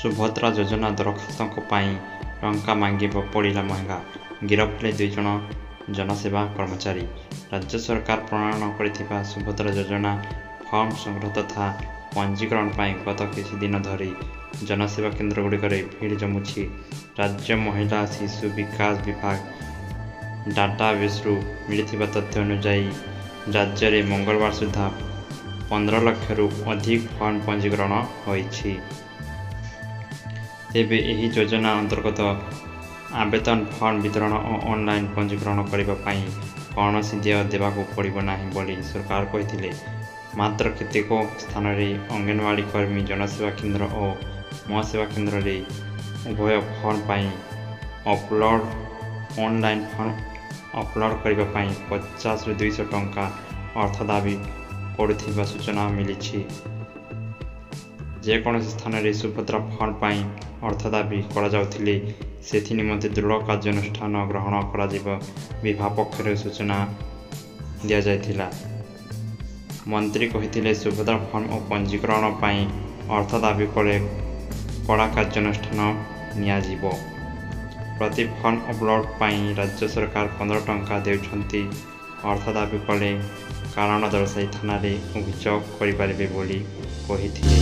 ସୁଭଦ୍ରା ଯୋଜନା ଦରଖାସ୍ତଙ୍କ ପାଇଁ ଟଙ୍କା ମାଗିବ ପଡ଼ିଲା ମହଙ୍ଗା। ଗିରଫ ହେଲେ 2 ଜଣ ଜନସେବା କର୍ମଚାରୀ। ରାଜ୍ୟ ସରକାର ପ୍ରଣୟନ କରିଥିବା ସୁଭଦ୍ରା ଯୋଜନା ଫର୍ମ ସଂଗ୍ରହ ତଥା ପଞ୍ଜୀକରଣ ପାଇଁ ଗତ କିଛି ଦିନ ଧରି ଜନସେବା କେନ୍ଦ୍ରଗୁଡ଼ିକରେ ଭିଡ଼ ଜମୁଛି। ରାଜ୍ୟ ମହିଳା ଶିଶୁ ବିକାଶ ବିଭାଗ ଡାଟାବେସ୍ରୁ ମିଳିଥିବା ତଥ୍ୟ ଅନୁଯାୟୀ ରାଜ୍ୟରେ ମଙ୍ଗଳବାର ସୁଦ୍ଧା 15 ଲକ୍ଷରୁ ଅଧିକ ଫର୍ମ ପଞ୍ଜୀକରଣ ହୋଇଛି। ତେବେ ଏହି ଯୋଜନା ଅନ୍ତର୍ଗତ ଆବେଦନ ଫର୍ମ ବିତରଣ ଓ ଅନଲାଇନ୍ ପଞ୍ଜୀକରଣ କରିବା ପାଇଁ କୌଣସି ଦେୟ ଦେବାକୁ ପଡ଼ିବ ନାହିଁ ବୋଲି ସରକାର କହିଥିଲେ। ମାତ୍ର କେତେକ ସ୍ଥାନରେ ଅଙ୍ଗନବାଡ଼ି କର୍ମୀ, ଜନସେବା କେନ୍ଦ୍ର ଓ ମୋ ସେବା କେନ୍ଦ୍ରରେ ଉଭୟ ଫର୍ମ ପାଇଁ ଅନଲାଇନ୍ ଫର୍ମ ଅପଲୋଡ଼ କରିବା ପାଇଁ 50ରୁ 200 ଟଙ୍କା ଅର୍ଥ ଦାବି କରୁଥିବା ସୂଚନା ମିଳିଛି। ଯେକୌଣସି ସ୍ଥାନରେ ସୁଭଦ୍ରା ଫର୍ମ ପାଇଁ ଅର୍ଥ ଦାବି କରାଯାଉଥିଲେ ସେଥିନିମନ୍ତେ ଦୃଢ଼ କାର୍ଯ୍ୟାନୁଷ୍ଠାନ ଗ୍ରହଣ କରାଯିବ ବିଭାଗ ପକ୍ଷରୁ ସୂଚନା ଦିଆଯାଇଥିଲା। ମନ୍ତ୍ରୀ କହିଥିଲେ, ସୁଭଦ୍ରା ଫର୍ମ ଓ ପଞ୍ଜୀକରଣ ପାଇଁ ଅର୍ଥ ଦାବି କଲେ କଡ଼ା କାର୍ଯ୍ୟାନୁଷ୍ଠାନ ନିଆଯିବ। ପ୍ରତି ଫର୍ମ ଅପଲୋଡ଼ ପାଇଁ ରାଜ୍ୟ ସରକାର 15 ଟଙ୍କା ଦେଉଛନ୍ତି। ଅର୍ଥ ଦାବି କଲେ କାରଣ ଦର୍ଶାଇ ଥାନାରେ ଅଭିଯୋଗ କରିପାରିବେ ବୋଲି କହିଥିଲେ।